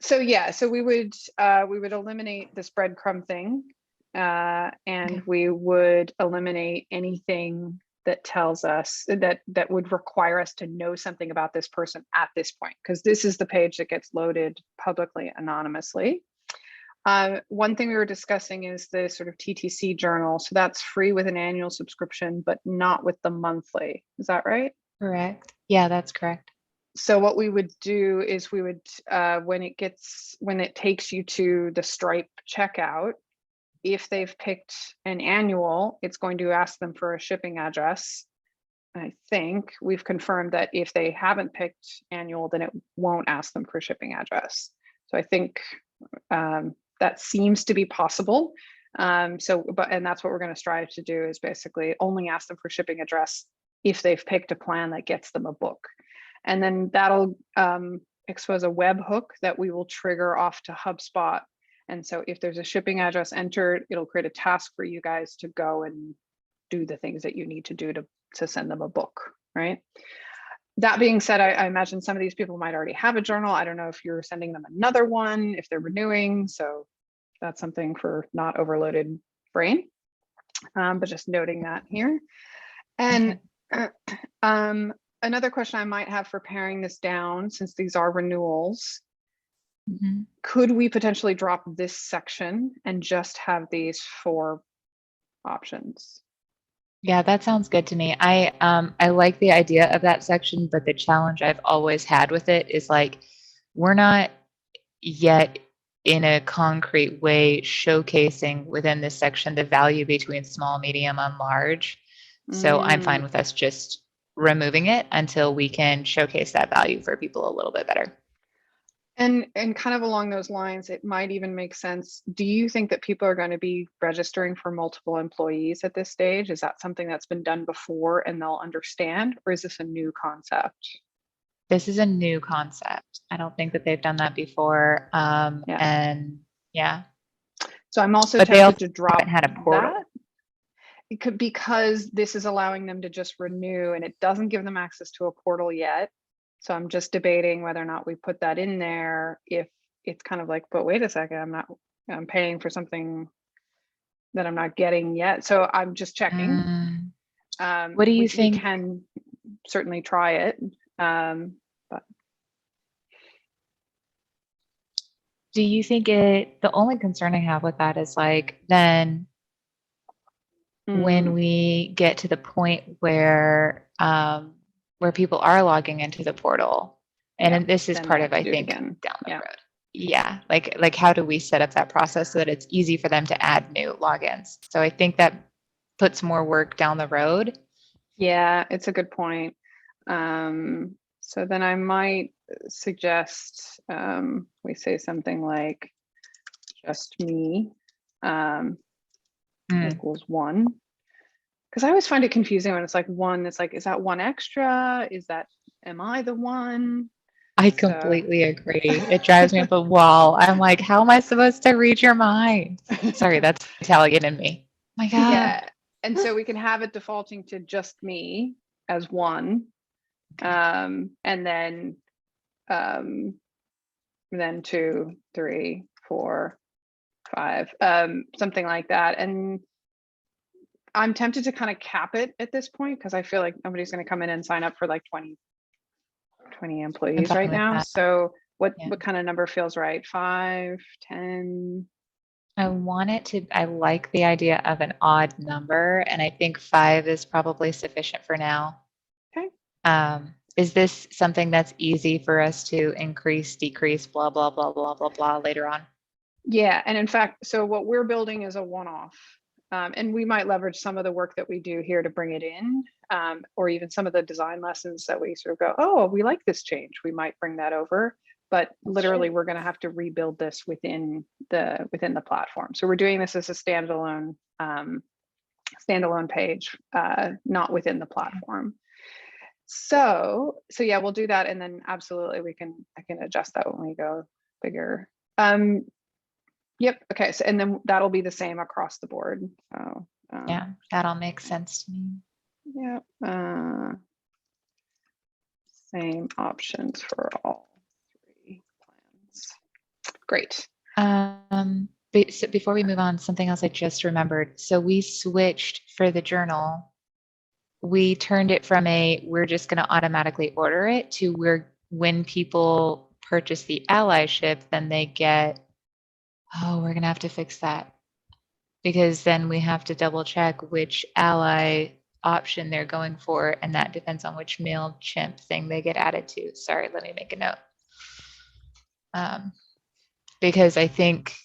So yeah, so we would eliminate this breadcrumb thing, and Okay. we would eliminate anything that tells us that would require us to know something about this person at this point, because this is the page that gets loaded publicly anonymously. One thing we were discussing is the sort of TTC journal. So that's free with an annual subscription, but not with the monthly. Is that right? Correct. Yeah, that's correct. So what we would do is we would, when it takes you to the Stripe checkout, if they've picked an annual, it's going to ask them for a shipping address. I think we've confirmed that if they haven't picked annual, then it won't ask them for shipping address. So I think that seems to be possible. And that's what we're going to strive to do, is basically only ask them for shipping address if they've picked a plan that gets them a book. And then that'll expose a webhook that we will trigger off to HubSpot. And so if there's a shipping address entered, it'll create a task for you guys to go and do the things that you need to do to send them a book, right? That being said, I imagine some of these people might already have a journal. I don't know if you're sending them another one, if they're renewing. So that's something for not overloaded brain, but just noting that here. And another question I might have for paring this down, since these are renewals, could we potentially drop this section and just have these 4 options? Yeah, that sounds good to me. I like the idea of that section, but the challenge I've always had with it is like, we're not yet in a concrete way showcasing within this section the value between small, medium, and large. So I'm fine with us just removing it until we can showcase that value for people a little bit better. And kind of along those lines, it might even make sense. Do you think that people are going to be registering for multiple employees at this stage? Is that something that's been done before and they'll understand, or is this a new concept? This is a new concept. I don't think that they've done that before. And yeah. So I'm also tempted to drop had a portal. That. It could, because this is allowing them to just renew, and it doesn't give them access to a portal yet. So I'm just debating whether or not we put that in there, if it's kind of like, but wait a second, I'm paying for something that I'm not getting yet. So I'm just checking. What do you think? We can certainly try it. But do you think the only concern I have with that is like, then when we get to the point where people are logging into the portal, and this is part of, I think, down the road. Yeah, like how do we set up that process so that it's easy for them to add new logins? So I think that puts more work down the road. Yeah, it's a good point. So then I might suggest we say something like just me equals 1. Because I always find it confusing when it's like 1, it's like, is that 1 extra? Am I the one? I completely agree. It drives me up a wall. I'm like, how am I supposed to read your mind? Sorry, that's Italian in me. My God. Yeah. And so we can have it defaulting to just me as 1. And then 2, 3, 4, 5, something like that. And I'm tempted to kind of cap it at this point, because I feel like nobody's going to come in and sign up for like 20 employees right now. That. So what kind of number feels right? 5, 10? I like the idea of an odd number, and I think 5 is probably sufficient for now. Okay. Is this something that's easy for us to increase, decrease, blah, blah, blah, blah, blah, blah later on? Yeah. And in fact, so what we're building is a one-off. And we might leverage some of the work that we do here to bring it in, or even some of the design lessons that we sort of go, oh, we like this change. We might bring that over, but literally we're going to have to rebuild this within the platform. So we're doing this as a standalone page, not within the platform. So yeah, we'll do that, and then absolutely I can adjust that when we go bigger. Yep. Okay. So, and then that'll be the same across the board. So yeah, that'll make sense to me. Yeah. Same options for all 3 plans. Great. So before we move on, something else I just remembered. So we switched for the journal. We turned it from we're just going to automatically order it to when people purchase the Allyship, then they get, we're going to have to fix that because then we have to double check which Ally option they're going for. And that depends on which MailChimp thing they get added to. Sorry, let me make a note. Because I think,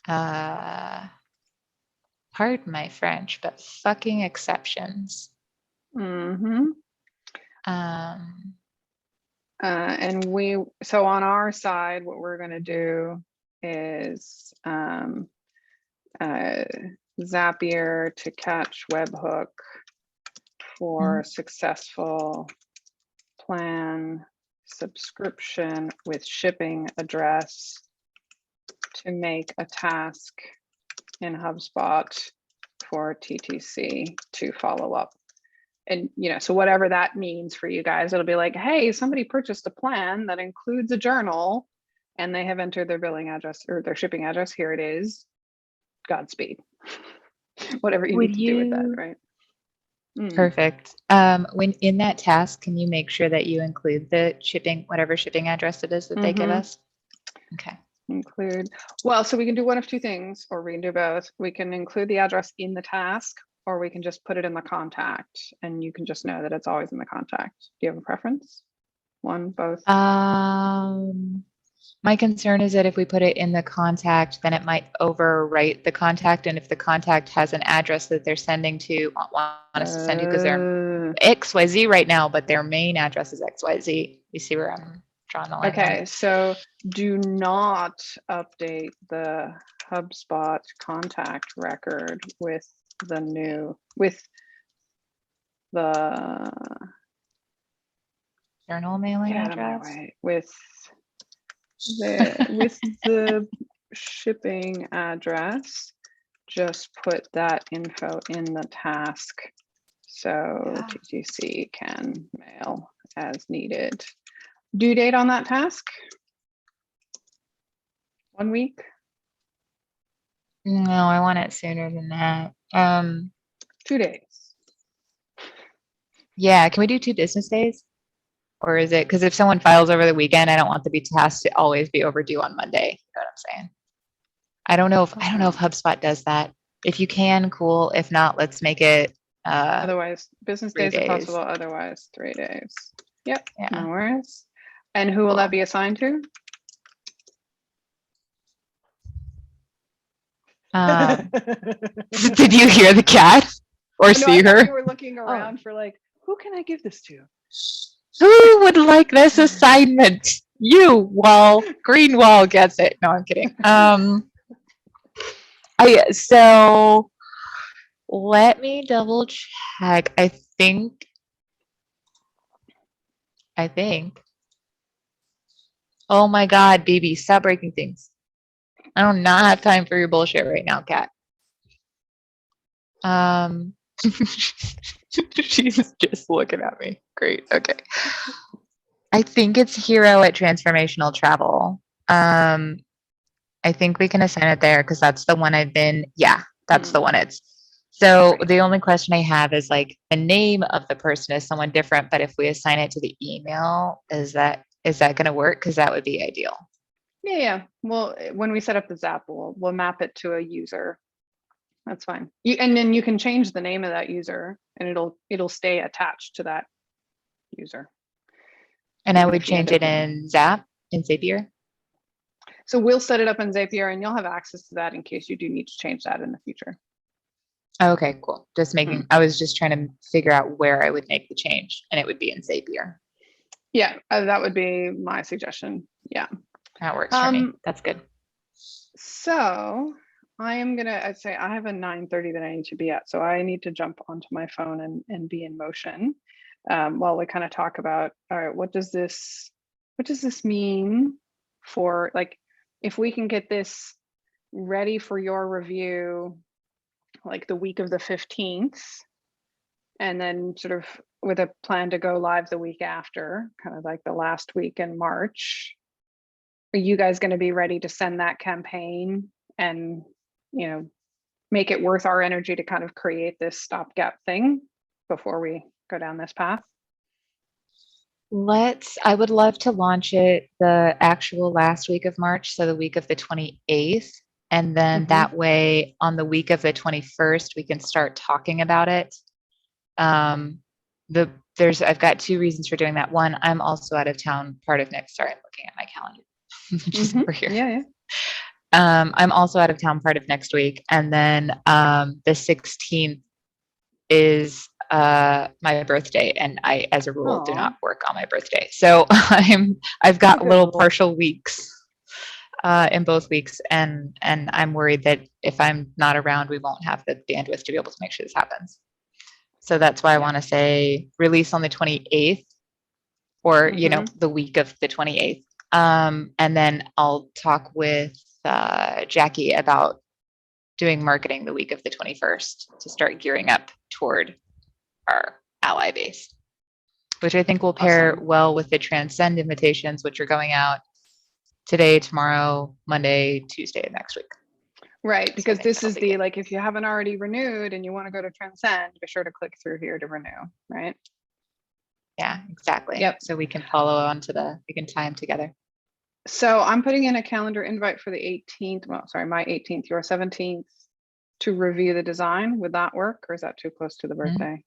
pardon my French, but fucking exceptions. Mm-hmm. And so on our side, what we're going to do is Zapier to catch webhook for successful plan subscription with shipping address to make a task in HubSpot for TTC to follow up. And, so whatever that means for you guys, it'll be like, hey, somebody purchased a plan that includes a journal and they have entered their billing address or their shipping address. Here it is. Godspeed. Whatever you need to do with that, right? Perfect. When in that task, can you make sure that you include the whatever shipping address it is that they give us? Okay. Include, well, so we can do one of two things, or we can do both. We can include the address in the task, or we can just put it in the contact and you can just know that it's always in the contact. Do you have a preference? One, both? My concern is that if we put it in the contact, then it might overwrite the contact. And if the contact has an address that they're sending to, want us to send to because they're XYZ right now, but their main address is XYZ. You see where I'm drawing the line? Okay, so do not update the HubSpot contact record with the journal mailing address. With the shipping address, just put that info in the task so TTC can mail as needed. Due date on that task? 1 week? No, I want it sooner than that. 2 days. Yeah, can we do 2 business days? Or is it, because if someone files over the weekend, I don't want the task to always be overdue on Monday. You know what I'm saying? I don't know if HubSpot does that. If you can, cool. If not, let's make it otherwise business days are possible, otherwise 3 days. Yep, no worries. And who will that be assigned to? Did you hear the cat or see her? You were looking around for like, who can I give this to? Who would like this assignment? You, Greenwall gets it. No, I'm kidding. So let me double check. I think. Oh my God, BB, stop breaking things. I do not have time for your bullshit right now, Kat. She's just looking at me. Great. Okay. I think it's Hero at Transformational Travel. I think we can assign it there because that's the one that's the one it's. So the only question I have is like the name of the person is someone different, but if we assign it to the email, is that going to work? Because that would be ideal. Yeah. Well, when we set up the Zap, we'll map it to a user. That's fine. And then you can change the name of that user and it'll stay attached to that user. And I would change it in Zapier. So we'll set it up in Zapier and you'll have access to that in case you do need to change that in the future. Okay, cool. Just making, I was just trying to figure out where I would make the change and it would be in Zapier. Yeah, that would be my suggestion. Yeah. That works for me. That's good. So I am I'd say I have a 9:30 that I need to be at. So I need to jump onto my phone and be in motion while we kind of talk about, all right, what does this mean for, like, if we can get this ready for your review, like the week of the 15th, and then sort of with a plan to go live the week after, kind of like the last week in March. Are you guys going to be ready to send that campaign and, you know, make it worth our energy to kind of create this stopgap thing before we go down this path? I would love to launch it the actual last week of March, so the week of the 28th. And then that way, on the week of the 21st, we can start talking about it. I've got two reasons for doing that. One, I'm also out of town part of next. Sorry, I'm looking at my calendar. Just over here. Yeah. I'm also out of town part of next week, and then the 16th is my birthday, and I, as a rule, do not work on my birthday. So I've got little partial weeks in both weeks, and I'm worried that if I'm not around, we won't have the bandwidth to be able to make sure this happens. So that's why I want to say release on the 28th, or you know, the week of the 28th, and then I'll talk with Jackie about doing marketing the week of the 21st to start gearing up toward our ally base, which I think will pair well with the Transcend invitations, which are going out today, tomorrow, Monday, Tuesday of next week. Right, because this is the, like, if you haven't already renewed and you want to go to Transcend, be sure to click through here to renew, right? Yeah, exactly. Yep. So we can follow on to we can tie them together. So I'm putting in a calendar invite for the 18th. Well, sorry, my 18th, your 17th, to review the design. Would that work, or is that too close to the birthday?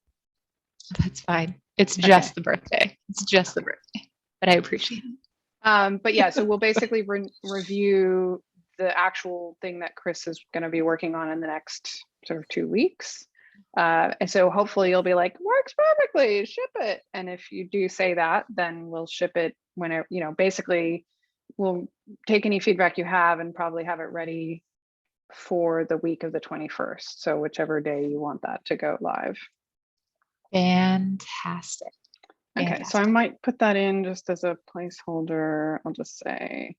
That's fine. It's just the birthday. It's just the birthday, but I appreciate it. But yeah, so we'll basically review the actual thing that Chris is going to be working on in the next sort of 2 weeks. And so hopefully you'll be like, works perfectly, ship it. And if you do say that, then we'll ship it whenever, you know, basically we'll take any feedback you have and probably have it ready for the week of the 21st. So whichever day you want that to go live. Fantastic. Okay, so I might put that in just as a placeholder. I'll just say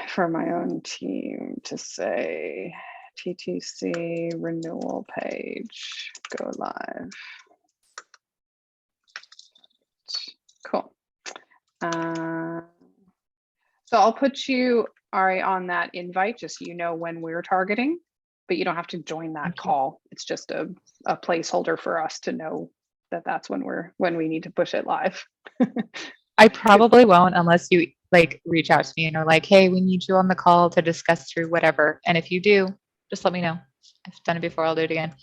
for my own team to say TTC renewal page, go live. Cool. So I'll put you, Ari, on that invite, just so you know when we're targeting, but you don't have to join that call. It's just a placeholder for us to know that that's when we need to push it live. I probably won't unless you like reach out to me and are like, hey, we need you on the call to discuss through whatever. And if you do, just let me know. I've done it before, I'll do it again.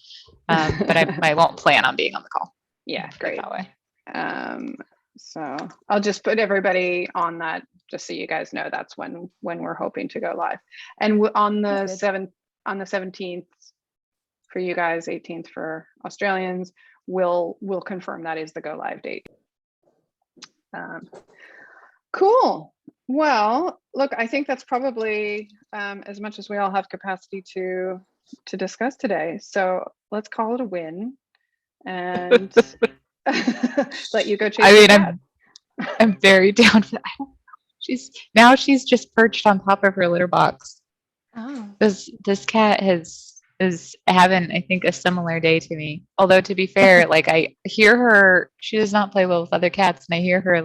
But I won't plan on being on the call. Yeah, great. That way. So I'll just put everybody on that, just so you guys know that's when we're hoping to go live. And on the 17th for you guys, 18th for Australians, we'll confirm that is the go live date. Cool. Well, look, I think that's probably as much as we all have capacity to discuss today. So let's call it a win and let you go chase. I mean, I'm very down for that. She's just perched on top of her litter box. Oh. This cat is having, I think, a similar day to me. Although to be fair, like I hear her, she does not play well with other cats, and I hear her